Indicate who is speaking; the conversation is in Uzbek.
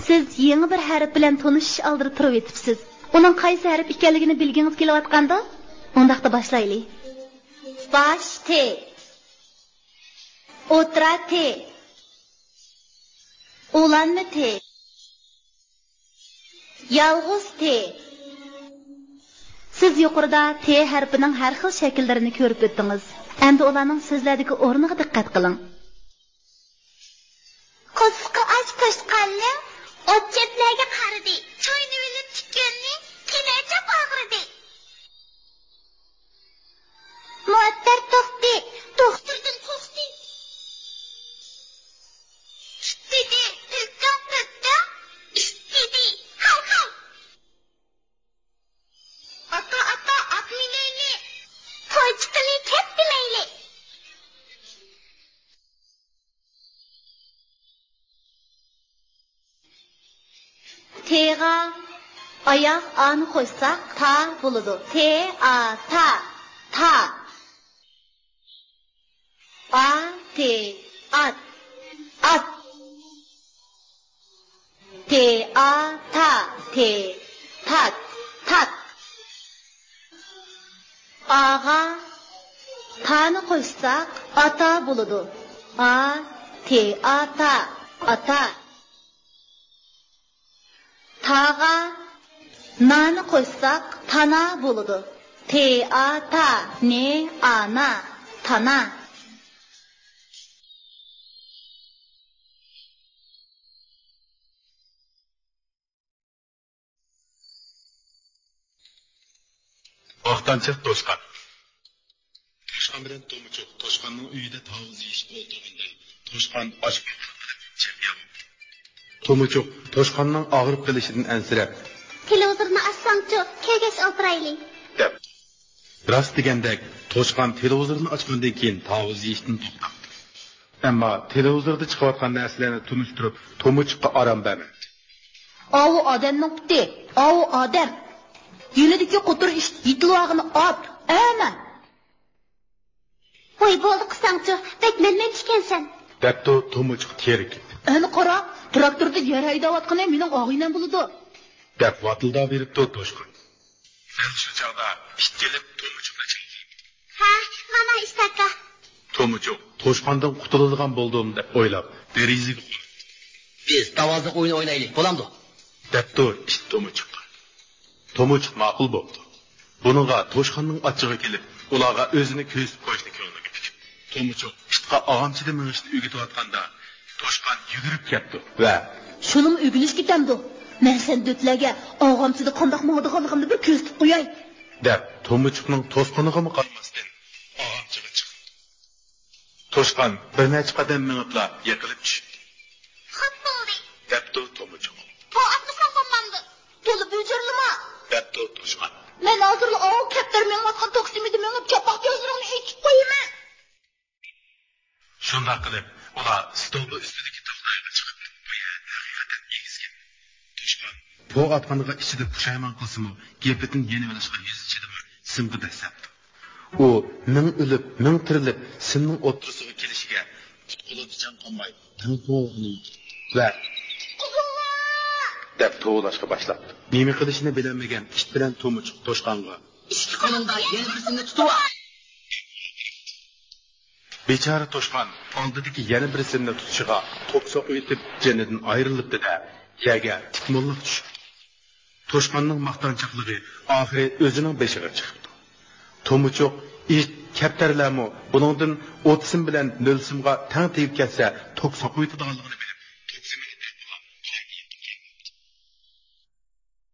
Speaker 1: Siz yeni bir harf bilan tanishish oldida turib etibsiz. Uning qaysi harf ekanligini bilgingiz kelayotganda, undaqda boshlaylik. Bosh T. O'tira T. Ulanma T. Yolg'iz T. Siz yuqorida T harfining har xil shakllarini ko'rib o'tdingiz. Endi ularning so'zlardagi o'rniga diqqat qiling.
Speaker 2: Qo'sqi och to'shqanning ot chetlarga qaradi. Choyni bilib tikkanning kelajab og'ridi. Muattar to'xti, to'xtirdim qo'xti. Istidi, tükkan tükkan, istidi, hay hay. Ata at minayli, to'ychiqini ketdimayli.
Speaker 1: T'ga oyoq ani qo'ysak ta bo'ladi. Ta. At. Tat. Aga tani qo'ysak ata bo'ladi. Ata. Taga nani qo'ysak tana bo'ladi. Ne ana tana.
Speaker 3: Vaqtancha to'shqan. To'shqan bilan to'muchoq. To'shqanning uyida tavuz yeyishib o'tirganda to'shqan ochib chepyam. To'muchoq to'shqanning og'rib qilishidan ansirab,
Speaker 2: Televizorni assangchi, kelgach o'tiraylik.
Speaker 3: deb. Rost degandek, to'shqan televizorni ochgandan keyin tavuz yeyishdan to'xtadi. Ammo televizorda chiqayotgan narsalarni tunishtirib, to'muchoqqa orom bermadi.
Speaker 1: Ovu odamning puti, ovu odam. Yo'lidagi qutur ish yitilog'ini ot, ana.
Speaker 2: Voy bo'ldi qisangchi, bekmenmen ekansan.
Speaker 3: Debdi to'muchoq teri ketdi.
Speaker 1: Ani qara, traktorda yer haydayotgani mening og'inam bo'ladi.
Speaker 3: Deb vatılda beribdi to'shqan. Sen shu chog'da pit kelib to'muchoqni chaqirdi.
Speaker 2: Ha, mana istaka.
Speaker 3: To'muchoq to'shqandan qutuladigan bo'ldim deb o'ylab, derazaga qo'ydi.
Speaker 4: Biz tavozliq o'yin o'ynaylik, bo'lamdi?
Speaker 3: Debdi pit to'muchoqqa. To'muchoq ma'qul bo'ldi. Buningga to'shqanning ochig'i kelib, ularga o'zini ko'zib qo'yishni ko'ngliga tikdi. To'muchoq pitga og'amchida minishni o'rgatayotganda to'shqan yugurib ketdi va
Speaker 1: Şunum ögülüş gitemdi. Men sen dötlerge ağamsızda kandak mağdıqalıqımda bir köstüp qo'yay.
Speaker 3: deb to'muchoqning to'sqiniga qolmasdan og'amchiga chiqdi. To'shqan bir necha qadam minibla yiqilib tushdi.
Speaker 2: Xo'p bo'ldi.
Speaker 3: Debdi to'muchoq.
Speaker 2: Bu atmasam bo'lmamdi.
Speaker 1: To'lib bücürlüma.
Speaker 3: Debdi to'shqan.
Speaker 1: Men hozirli ağ kaptar men atqan toksimidi menib çapaq gözlerini ekip qo'yayman.
Speaker 3: Shunda qilib, ular stolba ustidagi taxtaga chiqib, bu yer haqiqatan egizgan. To'shqan bu atqaniga ichida pushaymon qilsa-mu, gepidan yeni bilishga yuz ichida bor simga dasabdi. U ming o'lib, ming tirilib, simning o'ttirisiga kelishiga tutqulib jon qolmay, tanqo'g'ini va deb to'lashga boshladi. Nima qilishini bilmagan it bilan to'muchoq to'shqonga
Speaker 4: İki qo'lingda yana birisini tutib ol.
Speaker 3: Bechora to'shqon oldidagi yana birisini tutishiga to'qsoq etib janidan ayrilibdi-da, yerga tikmonliq tushdi. To'shqonning maqtanchoqligi oxiri o'zining beshiga chiqdi. To'muchoq it kaptarlarmi buningdan o'tsim bilan nolsimga tang tegib ketsa to'qsoq etadiganligini